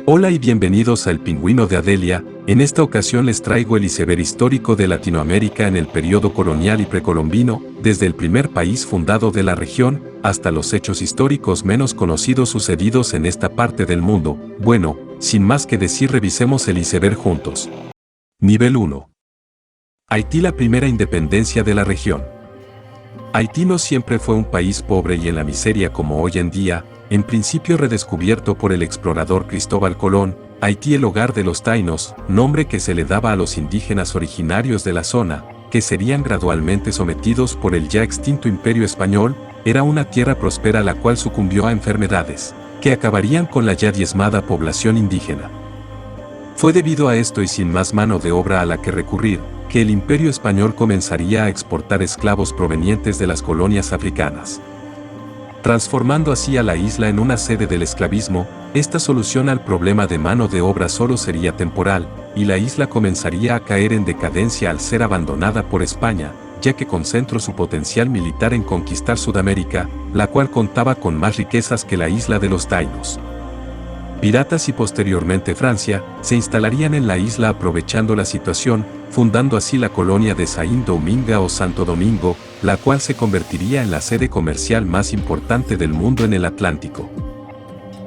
Hola y bienvenidos a El Pingüino de Adelia. En esta ocasión les traigo el iceberg histórico de Latinoamérica en el periodo colonial y precolombino, desde el primer país fundado de la región, hasta los hechos históricos menos conocidos sucedidos en esta parte del mundo. Bueno, sin más que decir, revisemos el iceberg juntos. Nivel 1. Haití, la primera independencia de la región. Haití no siempre fue un país pobre y en la miseria como hoy en día. En principio redescubierto por el explorador Cristóbal Colón, Haití, el hogar de los taínos, nombre que se le daba a los indígenas originarios de la zona, que serían gradualmente sometidos por el ya extinto Imperio Español, era una tierra próspera la cual sucumbió a enfermedades, que acabarían con la ya diezmada población indígena. Fue debido a esto y sin más mano de obra a la que recurrir, que el Imperio Español comenzaría a exportar esclavos provenientes de las colonias africanas, transformando así a la isla en una sede del esclavismo. Esta solución al problema de mano de obra solo sería temporal, y la isla comenzaría a caer en decadencia al ser abandonada por España, ya que concentró su potencial militar en conquistar Sudamérica, la cual contaba con más riquezas que la isla de los taínos. Piratas y posteriormente Francia se instalarían en la isla aprovechando la situación, fundando así la colonia de Saint-Domingue o Santo Domingo, la cual se convertiría en la sede comercial más importante del mundo en el Atlántico.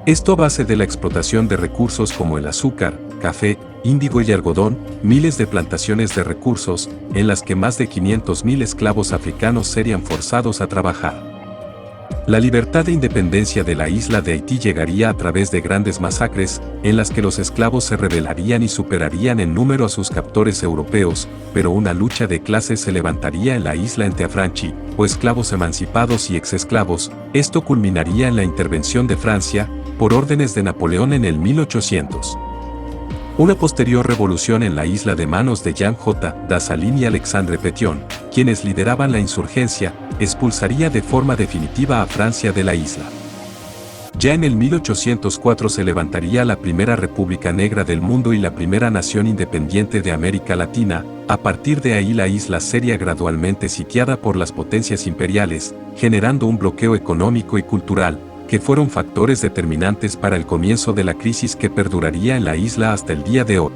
Esto a base de la explotación de recursos como el azúcar, café, índigo y algodón, miles de plantaciones de recursos, en las que más de 500.000 esclavos africanos serían forzados a trabajar. La libertad e independencia de la isla de Haití llegaría a través de grandes masacres, en las que los esclavos se rebelarían y superarían en número a sus captores europeos, pero una lucha de clases se levantaría en la isla entre affranchi, o esclavos emancipados y exesclavos. Esto culminaría en la intervención de Francia, por órdenes de Napoleón en el 1800. Una posterior revolución en la isla de manos de Jean J. Dessalines y Alexandre Pétion, quienes lideraban la insurgencia, expulsaría de forma definitiva a Francia de la isla. Ya en el 1804 se levantaría la primera República Negra del mundo y la primera nación independiente de América Latina. A partir de ahí la isla sería gradualmente sitiada por las potencias imperiales, generando un bloqueo económico y cultural, que fueron factores determinantes para el comienzo de la crisis que perduraría en la isla hasta el día de hoy.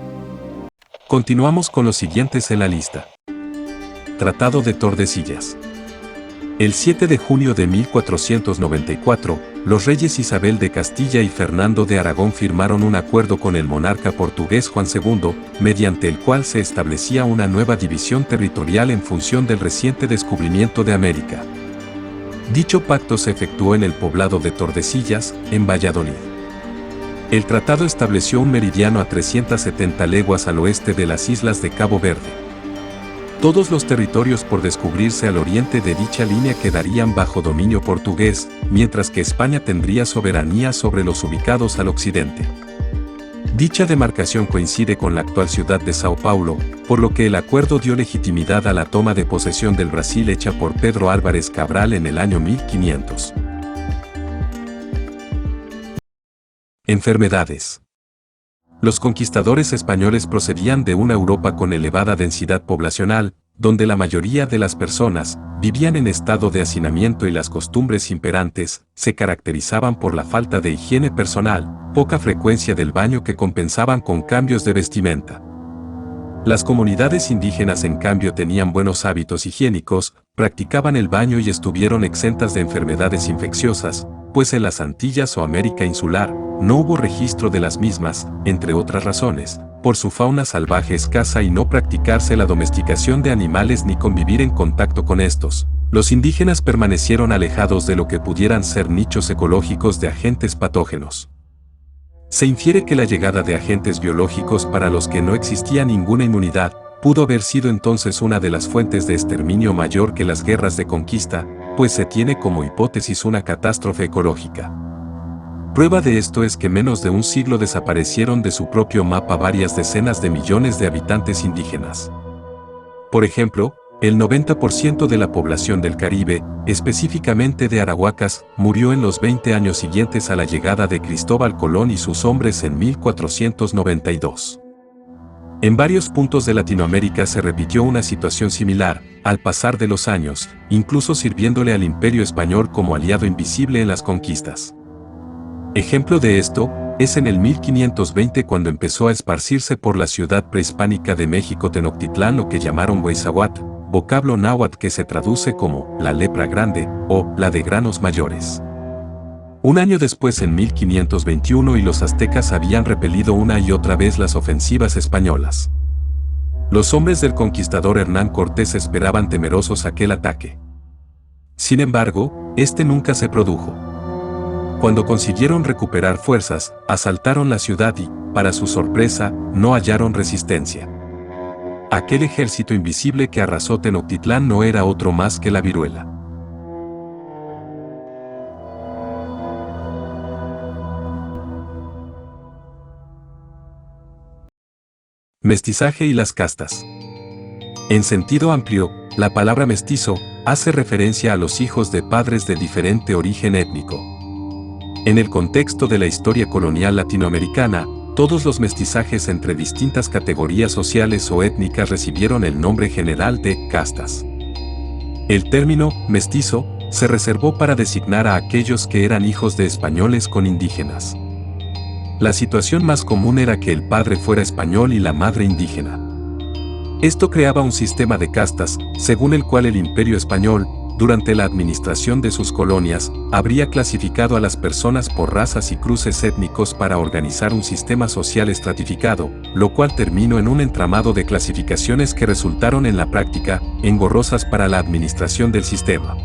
Continuamos con los siguientes en la lista. Tratado de Tordesillas. El 7 de junio de 1494, los reyes Isabel de Castilla y Fernando de Aragón firmaron un acuerdo con el monarca portugués Juan II, mediante el cual se establecía una nueva división territorial en función del reciente descubrimiento de América. Dicho pacto se efectuó en el poblado de Tordesillas, en Valladolid. El tratado estableció un meridiano a 370 leguas al oeste de las islas de Cabo Verde. Todos los territorios por descubrirse al oriente de dicha línea quedarían bajo dominio portugués, mientras que España tendría soberanía sobre los ubicados al occidente. Dicha demarcación coincide con la actual ciudad de Sao Paulo, por lo que el acuerdo dio legitimidad a la toma de posesión del Brasil hecha por Pedro Álvarez Cabral en el año 1500. Enfermedades. Los conquistadores españoles procedían de una Europa con elevada densidad poblacional, donde la mayoría de las personas vivían en estado de hacinamiento y las costumbres imperantes se caracterizaban por la falta de higiene personal, poca frecuencia del baño que compensaban con cambios de vestimenta. Las comunidades indígenas en cambio tenían buenos hábitos higiénicos, practicaban el baño y estuvieron exentas de enfermedades infecciosas, pues en las Antillas o América insular no hubo registro de las mismas, entre otras razones, por su fauna salvaje escasa y no practicarse la domesticación de animales ni convivir en contacto con estos. Los indígenas permanecieron alejados de lo que pudieran ser nichos ecológicos de agentes patógenos. Se infiere que la llegada de agentes biológicos para los que no existía ninguna inmunidad pudo haber sido entonces una de las fuentes de exterminio mayor que las guerras de conquista, pues se tiene como hipótesis una catástrofe ecológica. Prueba de esto es que menos de un siglo desaparecieron de su propio mapa varias decenas de millones de habitantes indígenas. Por ejemplo, el 90% de la población del Caribe, específicamente de Arahuacas, murió en los 20 años siguientes a la llegada de Cristóbal Colón y sus hombres en 1492. En varios puntos de Latinoamérica se repitió una situación similar, al pasar de los años, incluso sirviéndole al Imperio Español como aliado invisible en las conquistas. Ejemplo de esto, Es en el 1520 cuando empezó a esparcirse por la ciudad prehispánica de México Tenochtitlán lo que llamaron Huizahuat, vocablo náhuatl que se traduce como la lepra grande o la de granos mayores. Un año después, en 1521, y los aztecas habían repelido una y otra vez las ofensivas españolas. Los hombres del conquistador Hernán Cortés esperaban temerosos aquel ataque. Sin embargo, este nunca se produjo. Cuando consiguieron recuperar fuerzas, asaltaron la ciudad y, para su sorpresa, no hallaron resistencia. Aquel ejército invisible que arrasó Tenochtitlán no era otro más que la viruela. Mestizaje y las castas. En sentido amplio, la palabra mestizo hace referencia a los hijos de padres de diferente origen étnico. En el contexto de la historia colonial latinoamericana, todos los mestizajes entre distintas categorías sociales o étnicas recibieron el nombre general de castas. El término mestizo se reservó para designar a aquellos que eran hijos de españoles con indígenas. La situación más común era que el padre fuera español y la madre indígena. Esto creaba un sistema de castas, según el cual el Imperio Español, durante la administración de sus colonias, habría clasificado a las personas por razas y cruces étnicos para organizar un sistema social estratificado, lo cual terminó en un entramado de clasificaciones que resultaron en la práctica engorrosas para la administración del sistema.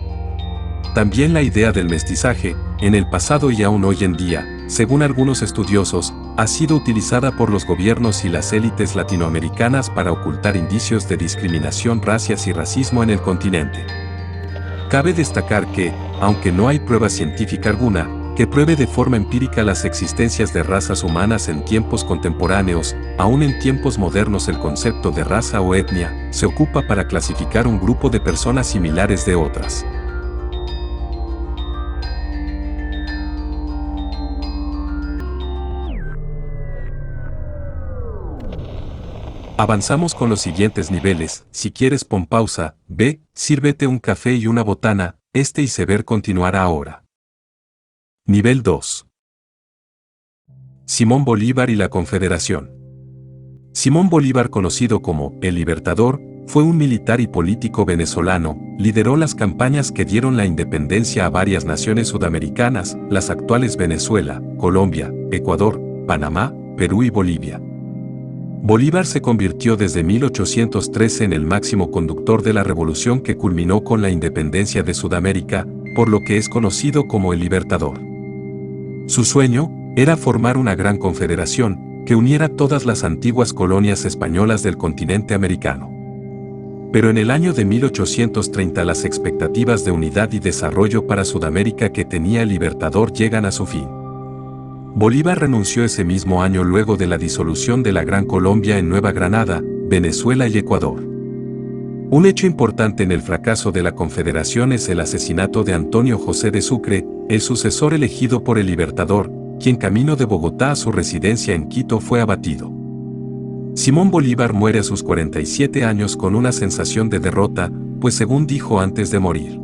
También la idea del mestizaje, en el pasado y aún hoy en día, según algunos estudiosos, ha sido utilizada por los gobiernos y las élites latinoamericanas para ocultar indicios de discriminación, racias y racismo en el continente. Cabe destacar que, aunque no hay prueba científica alguna que pruebe de forma empírica las existencias de razas humanas en tiempos contemporáneos, aún en tiempos modernos el concepto de raza o etnia se ocupa para clasificar un grupo de personas similares de otras. Avanzamos con los siguientes niveles. Si quieres, pon pausa, ve, sírvete un café y una botana, este iceberg continuará ahora. Nivel 2. Simón Bolívar y la Confederación. Simón Bolívar, conocido como El Libertador, fue un militar y político venezolano, lideró las campañas que dieron la independencia a varias naciones sudamericanas, las actuales Venezuela, Colombia, Ecuador, Panamá, Perú y Bolivia. Bolívar se convirtió desde 1813 en el máximo conductor de la revolución que culminó con la independencia de Sudamérica, por lo que es conocido como el Libertador. Su sueño era formar una gran confederación que uniera todas las antiguas colonias españolas del continente americano. Pero en el año de 1830 las expectativas de unidad y desarrollo para Sudamérica que tenía el Libertador llegan a su fin. Bolívar renunció ese mismo año luego de la disolución de la Gran Colombia en Nueva Granada, Venezuela y Ecuador. Un hecho importante en el fracaso de la Confederación es el asesinato de Antonio José de Sucre, el sucesor elegido por el Libertador, quien camino de Bogotá a su residencia en Quito fue abatido. Simón Bolívar muere a sus 47 años con una sensación de derrota, pues según dijo antes de morir: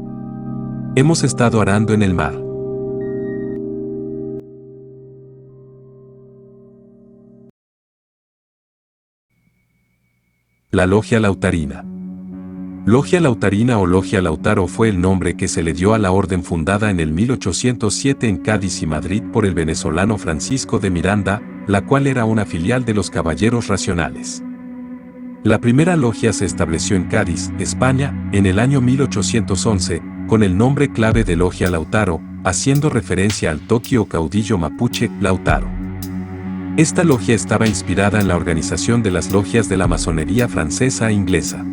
"Hemos estado arando en el mar. La Logia Lautarina. Logia Lautarina o Logia Lautaro fue el nombre que se le dio a la orden fundada en el 1807 en Cádiz y Madrid por el venezolano Francisco de Miranda, la cual era una filial de los Caballeros Racionales. La primera logia se estableció en Cádiz, España, en el año 1811, con el nombre clave de Logia Lautaro, haciendo referencia al toqui caudillo mapuche, Lautaro. Esta logia estaba inspirada en la organización de las logias de la masonería francesa e inglesa.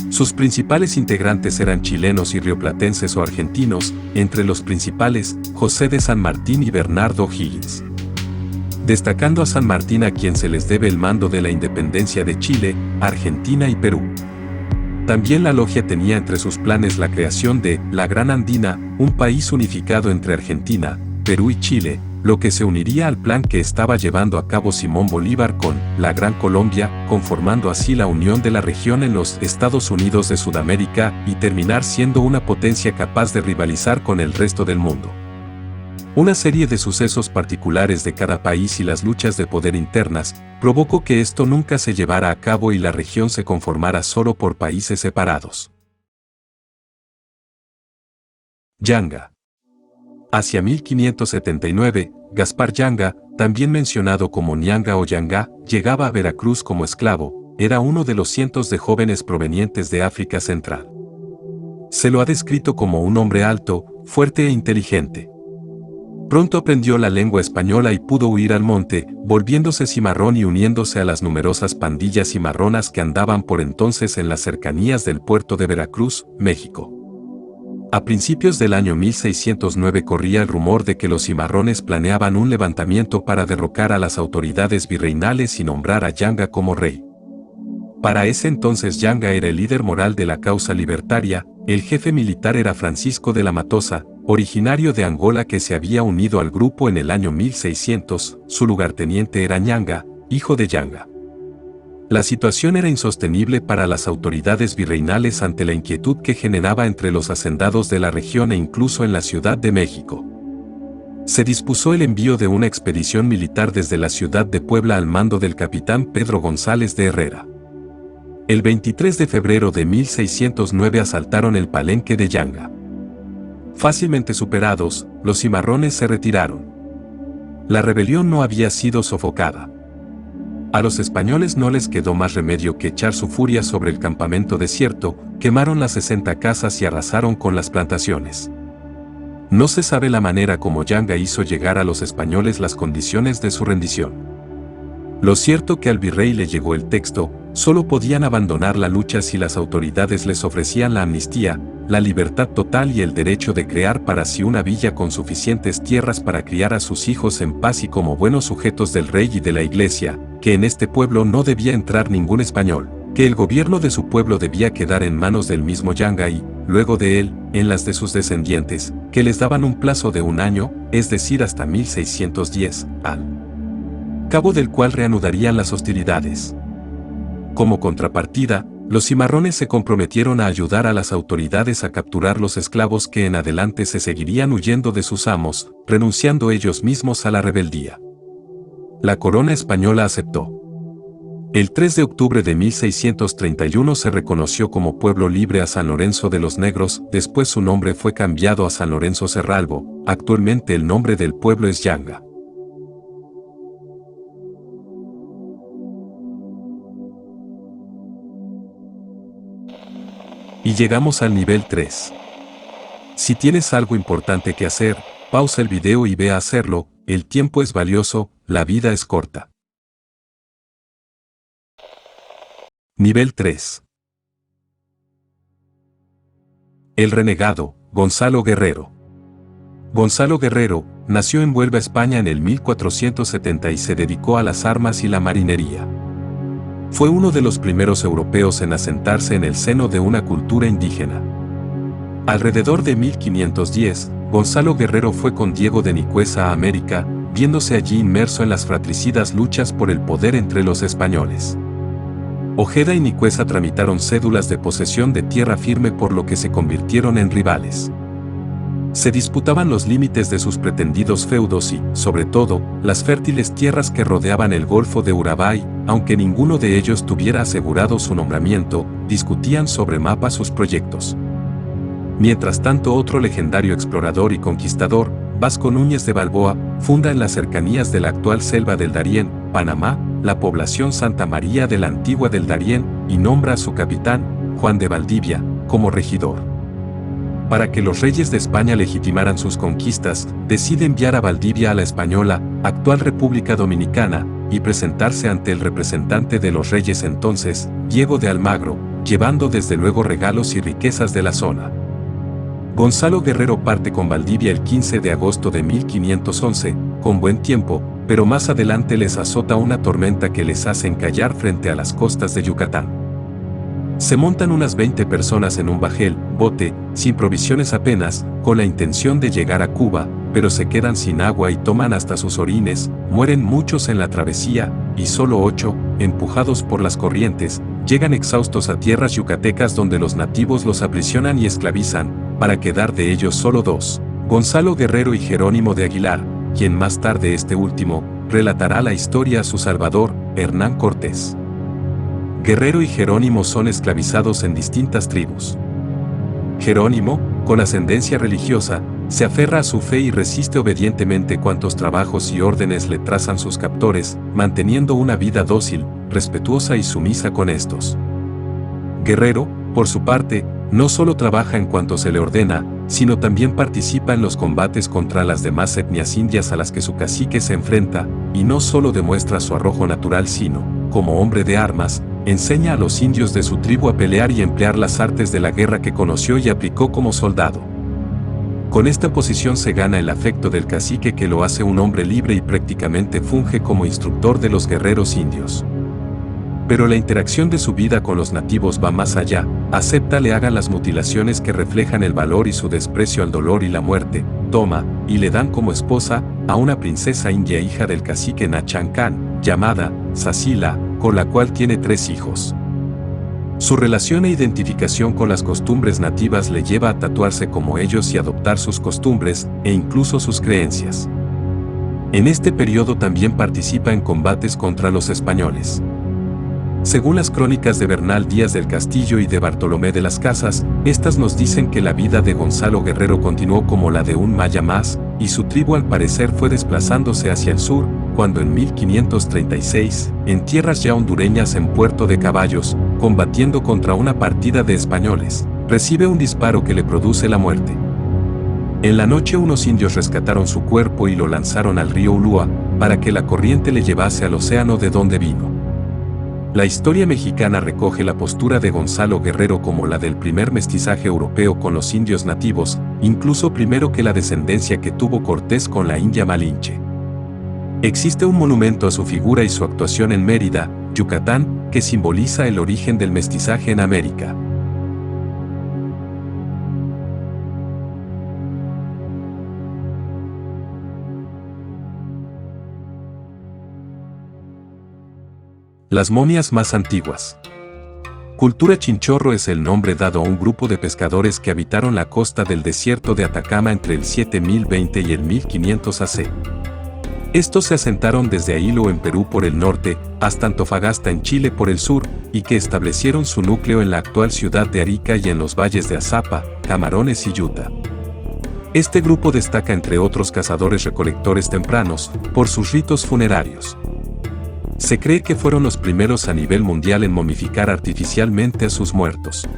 Sus principales integrantes eran chilenos y rioplatenses o argentinos, entre los principales, José de San Martín y Bernardo O'Higgins. Destacando a San Martín, a quien se les debe el mando de la independencia de Chile, Argentina y Perú. También la logia tenía entre sus planes la creación de la Gran Andina, un país unificado entre Argentina, Perú y Chile, lo que se uniría al plan que estaba llevando a cabo Simón Bolívar con la Gran Colombia, conformando así la unión de la región en los Estados Unidos de Sudamérica y terminar siendo una potencia capaz de rivalizar con el resto del mundo. Una serie de sucesos particulares de cada país y las luchas de poder internas provocó que esto nunca se llevara a cabo y la región se conformara solo por países separados. Yanga. Hacia 1579, Gaspar Yanga, también mencionado como Ñanga o Yanga, llegaba a Veracruz como esclavo. Era uno de los cientos de jóvenes provenientes de África Central. Se lo ha descrito como un hombre alto, fuerte e inteligente. Pronto aprendió la lengua española y pudo huir al monte, volviéndose cimarrón y uniéndose a las numerosas pandillas cimarronas que andaban por entonces en las cercanías del puerto de Veracruz, México. A principios del año 1609 corría el rumor de que los cimarrones planeaban un levantamiento para derrocar a las autoridades virreinales y nombrar a Yanga como rey. Para ese entonces Yanga era el líder moral de la causa libertaria. El jefe militar era Francisco de la Matosa, originario de Angola que se había unido al grupo en el año 1600, su lugarteniente era Ñanga, hijo de Yanga. La situación era insostenible para las autoridades virreinales ante la inquietud que generaba entre los hacendados de la región e incluso en la Ciudad de México. Se dispuso el envío de una expedición militar desde la ciudad de Puebla al mando del capitán Pedro González de Herrera. El 23 de febrero de 1609 asaltaron el palenque de Yanga. Fácilmente superados, los cimarrones se retiraron. La rebelión no había sido sofocada. A los españoles no les quedó más remedio que echar su furia sobre el campamento desierto, quemaron las 60 casas y arrasaron con las plantaciones. No se sabe la manera como Yanga hizo llegar a los españoles las condiciones de su rendición. Lo cierto que al virrey le llegó el texto, solo podían abandonar la lucha si las autoridades les ofrecían la amnistía, la libertad total y el derecho de crear para sí una villa con suficientes tierras para criar a sus hijos en paz y como buenos sujetos del rey y de la iglesia, que en este pueblo no debía entrar ningún español, que el gobierno de su pueblo debía quedar en manos del mismo Yanga y, luego de él, en las de sus descendientes, que les daban un plazo de 1 año, es decir hasta 1610, al cabo del cual reanudarían las hostilidades. Como contrapartida, los cimarrones se comprometieron a ayudar a las autoridades a capturar los esclavos que en adelante se seguirían huyendo de sus amos, renunciando ellos mismos a la rebeldía. La corona española aceptó. El 3 de octubre de 1631 se reconoció como pueblo libre a San Lorenzo de los Negros, después su nombre fue cambiado a San Lorenzo Cerralbo, actualmente el nombre del pueblo es Yanga. Y llegamos al nivel 3. Si tienes algo importante que hacer, pausa el video y ve a hacerlo, el tiempo es valioso, la vida es corta. Nivel 3. El renegado, Gonzalo Guerrero. Gonzalo Guerrero, nació en Huelva, España en el 1470 y se dedicó a las armas y la marinería. Fue uno de los primeros europeos en asentarse en el seno de una cultura indígena. Alrededor de 1510, Gonzalo Guerrero fue con Diego de Nicuesa a América, viéndose allí inmerso en las fratricidas luchas por el poder entre los españoles. Ojeda y Nicuesa tramitaron cédulas de posesión de tierra firme por lo que se convirtieron en rivales. Se disputaban los límites de sus pretendidos feudos y, sobre todo, las fértiles tierras que rodeaban el Golfo de Urabá y, aunque ninguno de ellos tuviera asegurado su nombramiento, discutían sobre mapas sus proyectos. Mientras tanto otro legendario explorador y conquistador, Vasco Núñez de Balboa, funda en las cercanías de la actual selva del Darién, Panamá, la población Santa María de la Antigua del Darién, y nombra a su capitán, Juan de Valdivia, como regidor. Para que los reyes de España legitimaran sus conquistas, decide enviar a Valdivia a la Española, actual República Dominicana, y presentarse ante el representante de los reyes entonces, Diego de Almagro, llevando desde luego regalos y riquezas de la zona. Gonzalo Guerrero parte con Valdivia el 15 de agosto de 1511, con buen tiempo, pero más adelante les azota una tormenta que les hace encallar frente a las costas de Yucatán. Se montan unas 20 personas en un bajel, bote, sin provisiones apenas, con la intención de llegar a Cuba, pero se quedan sin agua y toman hasta sus orines, mueren muchos en la travesía, y solo 8, empujados por las corrientes, llegan exhaustos a tierras yucatecas donde los nativos los aprisionan y esclavizan, para quedar de ellos solo 2, Gonzalo Guerrero y Jerónimo de Aguilar, quien más tarde este último relatará la historia a su salvador, Hernán Cortés. Guerrero y Jerónimo son esclavizados en distintas tribus. Jerónimo, con ascendencia religiosa, se aferra a su fe y resiste obedientemente cuantos trabajos y órdenes le trazan sus captores, manteniendo una vida dócil, respetuosa y sumisa con estos. Guerrero, por su parte, no solo trabaja en cuanto se le ordena, sino también participa en los combates contra las demás etnias indias a las que su cacique se enfrenta, y no solo demuestra su arrojo natural sino, como hombre de armas, enseña a los indios de su tribu a pelear y emplear las artes de la guerra que conoció y aplicó como soldado. Con esta posición se gana el afecto del cacique, que lo hace un hombre libre y prácticamente funge como instructor de los guerreros indios. Pero la interacción de su vida con los nativos va más allá, acepta le hagan las mutilaciones que reflejan el valor y su desprecio al dolor y la muerte, toma, y le dan como esposa, a una princesa india hija del cacique Nachancán, llamada Sacila, con la cual tiene 3 hijos. Su relación e identificación con las costumbres nativas le lleva a tatuarse como ellos y adoptar sus costumbres, e incluso sus creencias. En este periodo también participa en combates contra los españoles. Según las crónicas de Bernal Díaz del Castillo y de Bartolomé de las Casas, estas nos dicen que la vida de Gonzalo Guerrero continuó como la de un maya más, y su tribu al parecer fue desplazándose hacia el sur, cuando en 1536, en tierras ya hondureñas en Puerto de Caballos, combatiendo contra una partida de españoles, recibe un disparo que le produce la muerte. En la noche unos indios rescataron su cuerpo y lo lanzaron al río Ulúa, para que la corriente le llevase al océano de donde vino. La historia mexicana recoge la postura de Gonzalo Guerrero como la del primer mestizaje europeo con los indios nativos, incluso primero que la descendencia que tuvo Cortés con la India Malinche. Existe un monumento a su figura y su actuación en Mérida, Yucatán, que simboliza el origen del mestizaje en América. Las momias más antiguas. Cultura Chinchorro es el nombre dado a un grupo de pescadores que habitaron la costa del desierto de Atacama entre el 7020 y el 1500 AC. Estos se asentaron desde Ahilo en Perú por el norte, hasta Antofagasta en Chile por el sur, y que establecieron su núcleo en la actual ciudad de Arica y en los valles de Azapa, Camarones y Utah. Este grupo destaca entre otros cazadores-recolectores tempranos, por sus ritos funerarios. Se cree que fueron los primeros a nivel mundial en momificar artificialmente a sus muertos.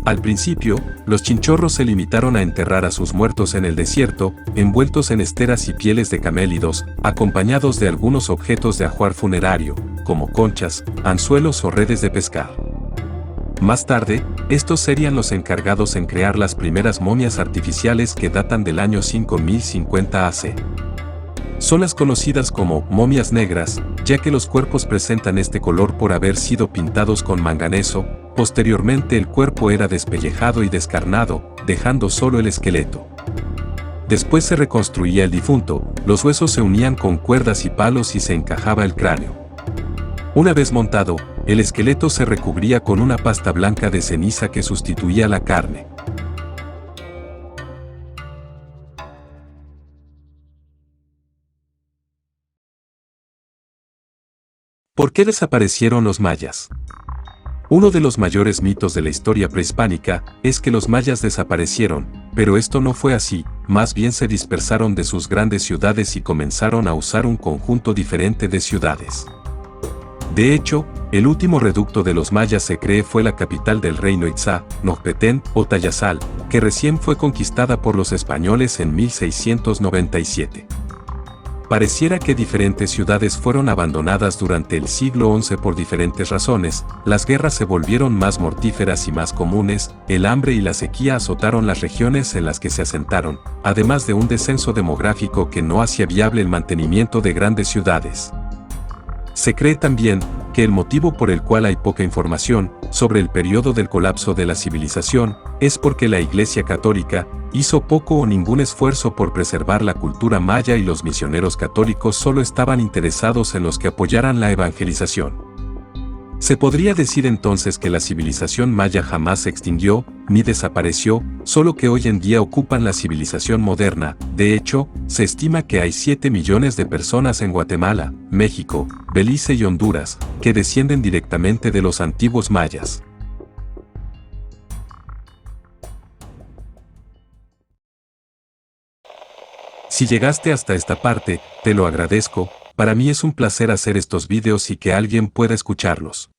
Al principio, los chinchorros se limitaron a enterrar a sus muertos en el desierto, envueltos en esteras y pieles de camélidos, acompañados de algunos objetos de ajuar funerario, como conchas, anzuelos o redes de pescar. Más tarde, estos serían los encargados en crear las primeras momias artificiales que datan del año 5050 AC. Son las conocidas como momias negras, ya que los cuerpos presentan este color por haber sido pintados con manganeso. Posteriormente el cuerpo era despellejado y descarnado, dejando solo el esqueleto. Después se reconstruía el difunto, los huesos se unían con cuerdas y palos y se encajaba el cráneo. Una vez montado, el esqueleto se recubría con una pasta blanca de ceniza que sustituía la carne. ¿Por qué desaparecieron los mayas? Uno de los mayores mitos de la historia prehispánica es que los mayas desaparecieron, pero esto no fue así, más bien se dispersaron de sus grandes ciudades y comenzaron a usar un conjunto diferente de ciudades. De hecho, el último reducto de los mayas se cree fue la capital del reino Itzá, Nojpetén o Tayasal, que recién fue conquistada por los españoles en 1697. Pareciera que diferentes ciudades fueron abandonadas durante el siglo XI por diferentes razones, las guerras se volvieron más mortíferas y más comunes, el hambre y la sequía azotaron las regiones en las que se asentaron, además de un descenso demográfico que no hacía viable el mantenimiento de grandes ciudades. Se cree también que el motivo por el cual hay poca información sobre el periodo del colapso de la civilización es porque la Iglesia Católica hizo poco o ningún esfuerzo por preservar la cultura maya y los misioneros católicos solo estaban interesados en los que apoyaran la evangelización. Se podría decir entonces que la civilización maya jamás se extinguió, ni desapareció, solo que hoy en día ocupan la civilización moderna. De hecho, se estima que hay 7 millones de personas en Guatemala, México, Belice y Honduras, que descienden directamente de los antiguos mayas. Si llegaste hasta esta parte, te lo agradezco. Para mí es un placer hacer estos vídeos y que alguien pueda escucharlos.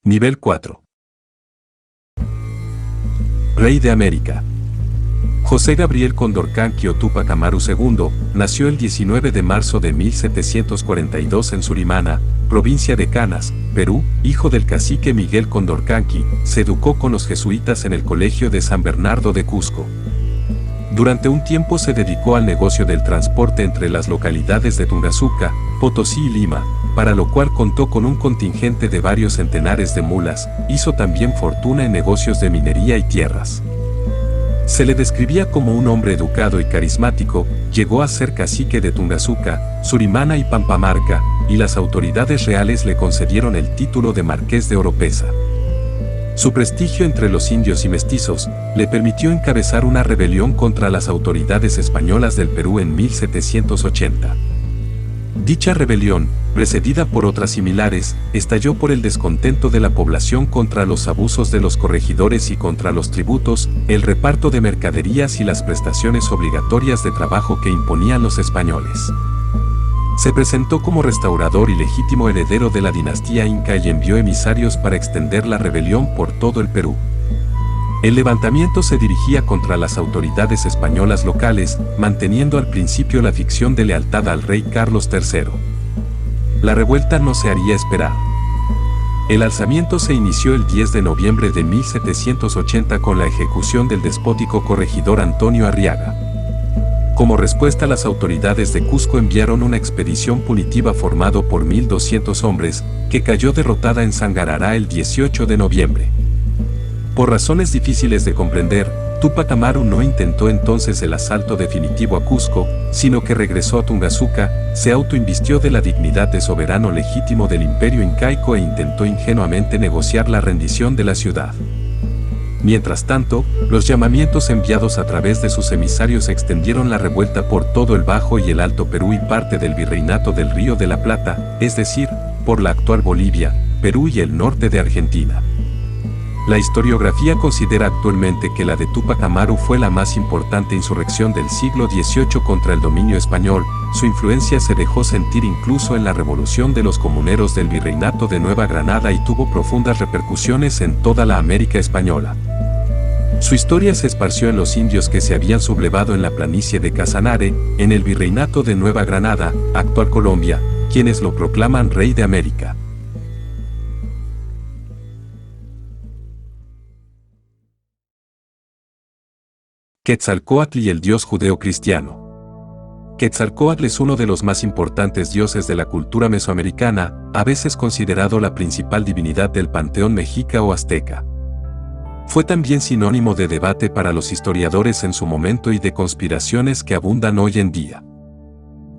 Nivel 4. Rey de América. José Gabriel Condorcanqui o Túpac Amaru II nació el 19 de marzo de 1742 en Surimana, provincia de Canas, Perú, hijo del cacique Miguel Condorcanqui. Se educó con los jesuitas en el Colegio de San Bernardo de Cusco. Durante un tiempo se dedicó al negocio del transporte entre las localidades de Tungazuca, Potosí y Lima, para lo cual contó con un contingente de varios centenares de mulas. Hizo también fortuna en negocios de minería y tierras. Se le describía como un hombre educado y carismático. Llegó a ser cacique de Tungazuca, Surimana y Pampamarca, y las autoridades reales le concedieron el título de Marqués de Oropesa. Su prestigio entre los indios y mestizos le permitió encabezar una rebelión contra las autoridades españolas del Perú en 1780. Dicha rebelión, precedida por otras similares, estalló por el descontento de la población contra los abusos de los corregidores y contra los tributos, el reparto de mercaderías y las prestaciones obligatorias de trabajo que imponían los españoles. Se presentó como restaurador y legítimo heredero de la dinastía inca y envió emisarios para extender la rebelión por todo el Perú. El levantamiento se dirigía contra las autoridades españolas locales, manteniendo al principio la ficción de lealtad al rey Carlos III. La revuelta no se haría esperar. El alzamiento se inició el 10 de noviembre de 1780 con la ejecución del despótico corregidor Antonio Arriaga. Como respuesta, las autoridades de Cusco enviaron una expedición punitiva formado por 1.200 hombres, que cayó derrotada en Sangarará el 18 de noviembre. Por razones difíciles de comprender, Túpac Amaru no intentó entonces el asalto definitivo a Cusco, sino que regresó a Tungazuca, se autoinvistió de la dignidad de soberano legítimo del imperio incaico e intentó ingenuamente negociar la rendición de la ciudad. Mientras tanto, los llamamientos enviados a través de sus emisarios extendieron la revuelta por todo el Bajo y el Alto Perú y parte del Virreinato del Río de la Plata, es decir, por la actual Bolivia, Perú y el norte de Argentina. La historiografía considera actualmente que la de Túpac Amaru fue la más importante insurrección del siglo XVIII contra el dominio español. Su influencia se dejó sentir incluso en la revolución de los comuneros del Virreinato de Nueva Granada y tuvo profundas repercusiones en toda la América española. Su historia se esparció en los indios que se habían sublevado en la planicie de Casanare, en el Virreinato de Nueva Granada, actual Colombia, quienes lo proclaman Rey de América. Quetzalcóatl y el dios judeo-cristiano. Quetzalcóatl es uno de los más importantes dioses de la cultura mesoamericana, a veces considerado la principal divinidad del panteón mexica o azteca. Fue también sinónimo de debate para los historiadores en su momento y de conspiraciones que abundan hoy en día.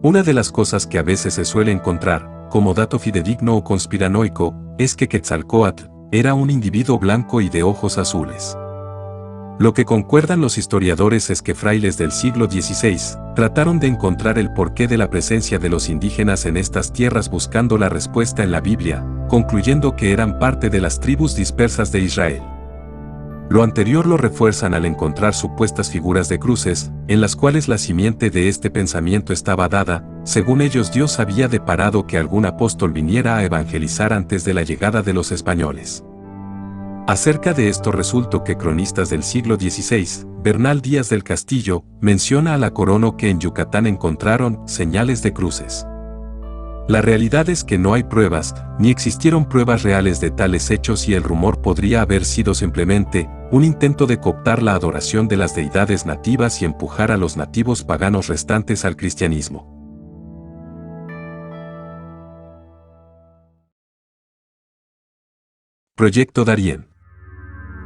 Una de las cosas que a veces se suele encontrar, como dato fidedigno o conspiranoico, es que Quetzalcóatl era un individuo blanco y de ojos azules. Lo que concuerdan los historiadores es que frailes del siglo XVI trataron de encontrar el porqué de la presencia de los indígenas en estas tierras buscando la respuesta en la Biblia, concluyendo que eran parte de las tribus dispersas de Israel. Lo anterior lo refuerzan al encontrar supuestas figuras de cruces, en las cuales la simiente de este pensamiento estaba dada. Según ellos, Dios había deparado que algún apóstol viniera a evangelizar antes de la llegada de los españoles. Acerca de esto resultó que cronistas del siglo XVI, Bernal Díaz del Castillo, menciona a la Corono que en Yucatán encontraron señales de cruces. La realidad es que no hay pruebas, ni existieron pruebas reales de tales hechos y el rumor podría haber sido simplemente un intento de cooptar la adoración de las deidades nativas y empujar a los nativos paganos restantes al cristianismo. Proyecto Darién.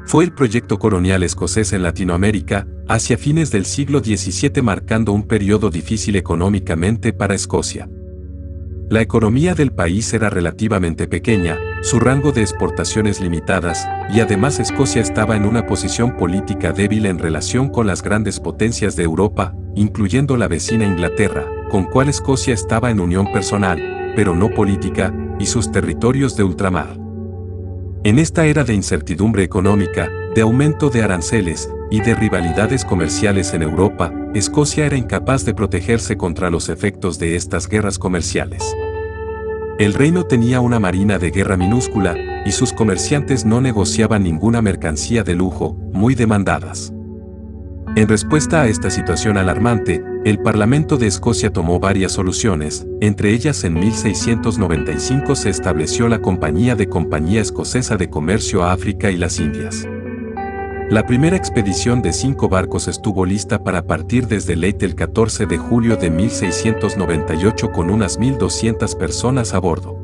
Fue el proyecto colonial escocés en Latinoamérica, hacia fines del siglo XVII, marcando un periodo difícil económicamente para Escocia. La economía del país era relativamente pequeña, su rango de exportaciones limitadas, y además Escocia estaba en una posición política débil en relación con las grandes potencias de Europa, incluyendo la vecina Inglaterra, con cual Escocia estaba en unión personal, pero no política, y sus territorios de ultramar. En esta era de incertidumbre económica, de aumento de aranceles y de rivalidades comerciales en Europa, Escocia era incapaz de protegerse contra los efectos de estas guerras comerciales. El reino tenía una marina de guerra minúscula, y sus comerciantes no negociaban ninguna mercancía de lujo, muy demandadas. En respuesta a esta situación alarmante, el Parlamento de Escocia tomó varias soluciones, entre ellas en 1695 se estableció la Compañía Escocesa de Comercio a África y las Indias. La primera expedición de 5 barcos estuvo lista para partir desde Leyte el 14 de julio de 1698 con unas 1.200 personas a bordo.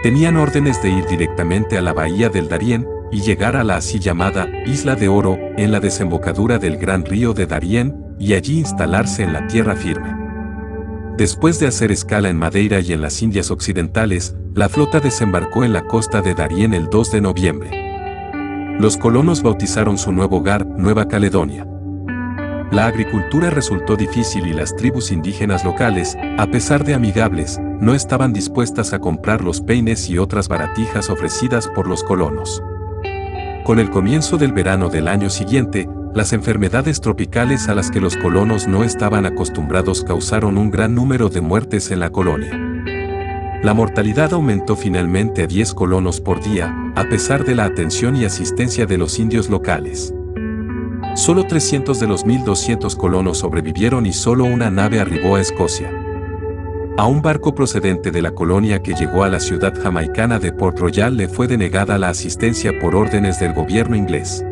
Tenían órdenes de ir directamente a la bahía del Darién y llegar a la así llamada Isla de Oro, en la desembocadura del gran río de Darién, y allí instalarse en la tierra firme. Después de hacer escala en Madeira y en las Indias Occidentales, la flota desembarcó en la costa de Darién el 2 de noviembre. Los colonos bautizaron su nuevo hogar Nueva Caledonia. La agricultura resultó difícil y las tribus indígenas locales, a pesar de amigables, no estaban dispuestas a comprar los peines y otras baratijas ofrecidas por los colonos. Con el comienzo del verano del año siguiente, las enfermedades tropicales a las que los colonos no estaban acostumbrados causaron un gran número de muertes en la colonia. La mortalidad aumentó finalmente a 10 colonos por día, a pesar de la atención y asistencia de los indios locales. Solo 300 de los 1.200 colonos sobrevivieron y solo una nave arribó a Escocia. A un barco procedente de la colonia que llegó a la ciudad jamaicana de Port Royal le fue denegada la asistencia por órdenes del gobierno inglés.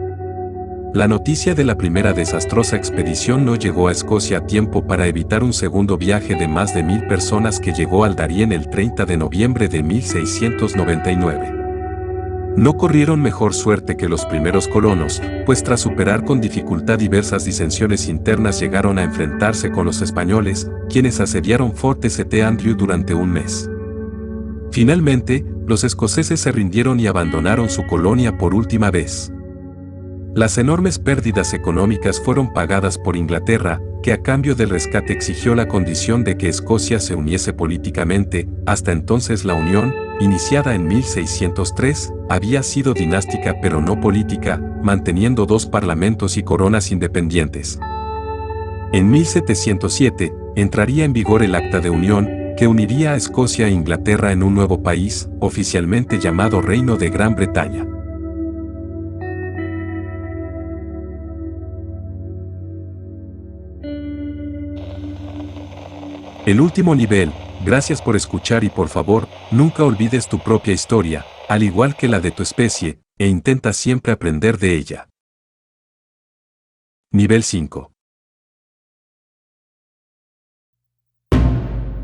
La noticia de la primera desastrosa expedición no llegó a Escocia a tiempo para evitar un segundo viaje de más de 1.000 personas que llegó al Darién el 30 de noviembre de 1699. No corrieron mejor suerte que los primeros colonos, pues tras superar con dificultad diversas disensiones internas llegaron a enfrentarse con los españoles, quienes asediaron Fort St. Andrew durante un mes. Finalmente, los escoceses se rindieron y abandonaron su colonia por última vez. Las enormes pérdidas económicas fueron pagadas por Inglaterra, que a cambio del rescate exigió la condición de que Escocia se uniese políticamente. Hasta entonces la unión, iniciada en 1603, había sido dinástica pero no política, manteniendo 2 parlamentos y coronas independientes. En 1707, entraría en vigor el Acta de Unión, que uniría a Escocia e Inglaterra en un nuevo país, oficialmente llamado Reino de Gran Bretaña. El último nivel. Gracias por escuchar y por favor, nunca olvides tu propia historia, al igual que la de tu especie, e intenta siempre aprender de ella. Nivel 5.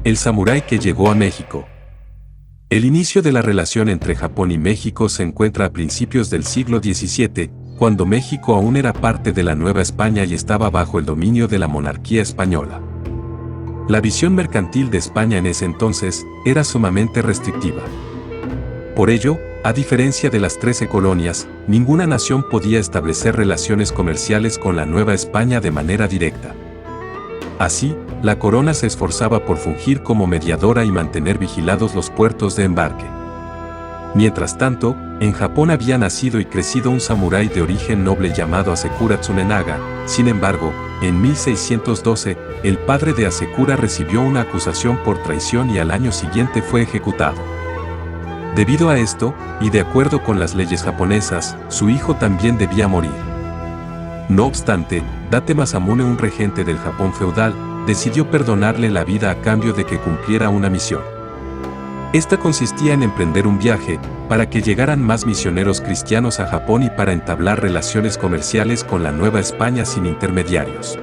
El samurái que llegó a México. El inicio de la relación entre Japón y México se encuentra a principios del siglo XVII, cuando México aún era parte de la Nueva España y estaba bajo el dominio de la monarquía española. La visión mercantil de España en ese entonces era sumamente restrictiva. Por ello, a diferencia de las 13 colonias, ninguna nación podía establecer relaciones comerciales con la Nueva España de manera directa. Así, la corona se esforzaba por fungir como mediadora y mantener vigilados los puertos de embarque. Mientras tanto, en Japón había nacido y crecido un samurái de origen noble llamado Hasekura Tsunenaga. Sin embargo, en 1612, el padre de Hasekura recibió una acusación por traición y al año siguiente fue ejecutado. Debido a esto, y de acuerdo con las leyes japonesas, su hijo también debía morir. No obstante, Date Masamune, un regente del Japón feudal, decidió perdonarle la vida a cambio de que cumpliera una misión. Esta consistía en emprender un viaje, para que llegaran más misioneros cristianos a Japón y para entablar relaciones comerciales con la Nueva España sin intermediarios.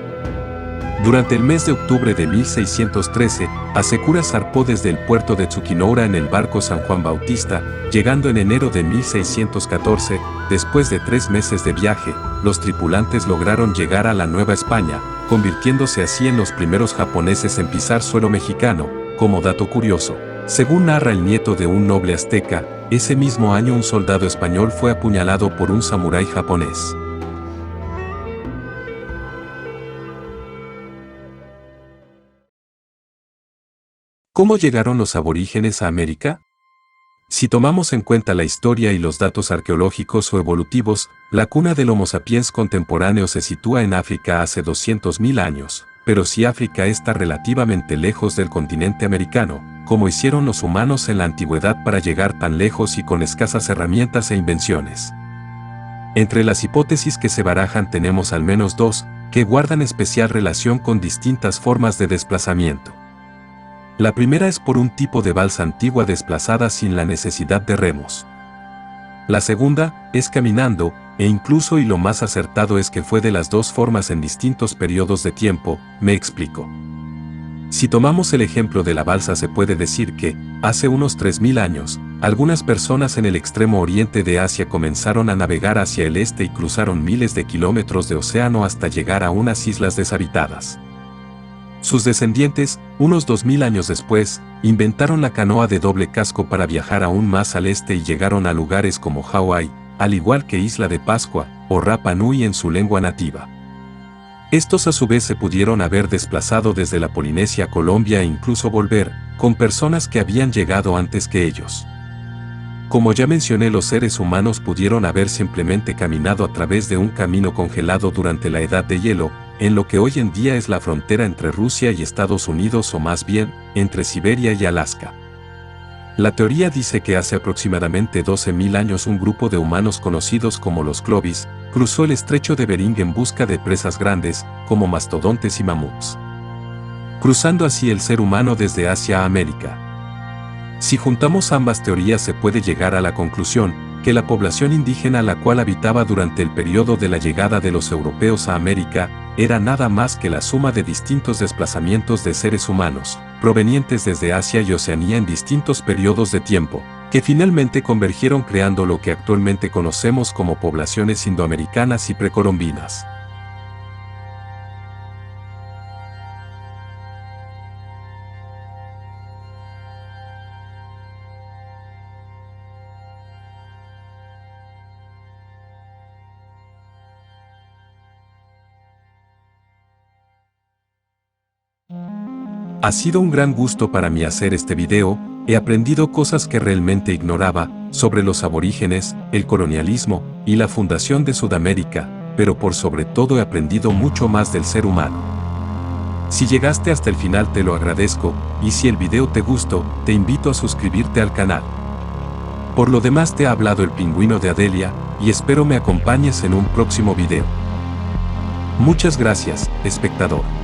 Durante el mes de octubre de 1613, Hasekura zarpó desde el puerto de Tsukinoura en el barco San Juan Bautista, llegando en enero de 1614. Después de 3 meses de viaje, los tripulantes lograron llegar a la Nueva España, convirtiéndose así en los primeros japoneses en pisar suelo mexicano, Como dato curioso, según narra el nieto de un noble azteca, ese mismo año un soldado español fue apuñalado por un samurái japonés. ¿Cómo llegaron los aborígenes a América? Si tomamos en cuenta la historia y los datos arqueológicos o evolutivos, la cuna del Homo sapiens contemporáneo se sitúa en África hace 200.000 años, pero si África está relativamente lejos del continente americano, ¿cómo hicieron los humanos en la antigüedad para llegar tan lejos y con escasas herramientas e invenciones? Entre las hipótesis que se barajan tenemos al menos dos, que guardan especial relación con distintas formas de desplazamiento. La primera es por un tipo de balsa antigua desplazada sin la necesidad de remos. La segunda es caminando, e incluso y lo más acertado es que fue de las dos formas en distintos periodos de tiempo, me explico. Si tomamos el ejemplo de la balsa se puede decir que, hace unos 3.000 años, algunas personas en el extremo oriente de Asia comenzaron a navegar hacia el este y cruzaron miles de kilómetros de océano hasta llegar a unas islas deshabitadas. Sus descendientes, unos 2.000 años después, inventaron la canoa de doble casco para viajar aún más al este y llegaron a lugares como Hawái, al igual que Isla de Pascua, o Rapa Nui en su lengua nativa. Estos a su vez se pudieron haber desplazado desde la Polinesia a Colombia e incluso volver, con personas que habían llegado antes que ellos. Como ya mencioné, los seres humanos pudieron haber simplemente caminado a través de un camino congelado durante la Edad de Hielo, en lo que hoy en día es la frontera entre Rusia y Estados Unidos o más bien, entre Siberia y Alaska. La teoría dice que hace aproximadamente 12.000 años un grupo de humanos conocidos como los Clovis, cruzó el estrecho de Bering en busca de presas grandes, como mastodontes y mamuts, cruzando así el ser humano desde Asia a América. Si juntamos ambas teorías se puede llegar a la conclusión que la población indígena la cual habitaba durante el periodo de la llegada de los europeos a América era nada más que la suma de distintos desplazamientos de seres humanos, provenientes desde Asia y Oceanía en distintos periodos de tiempo, que finalmente convergieron creando lo que actualmente conocemos como poblaciones indoamericanas y precolombinas. Ha sido un gran gusto para mí hacer este video, he aprendido cosas que realmente ignoraba, sobre los aborígenes, el colonialismo, y la fundación de Sudamérica, pero por sobre todo he aprendido mucho más del ser humano. Si llegaste hasta el final te lo agradezco, y si el video te gustó, te invito a suscribirte al canal. Por lo demás te ha hablado el Pingüino de Adelia, y espero me acompañes en un próximo video. Muchas gracias, espectador.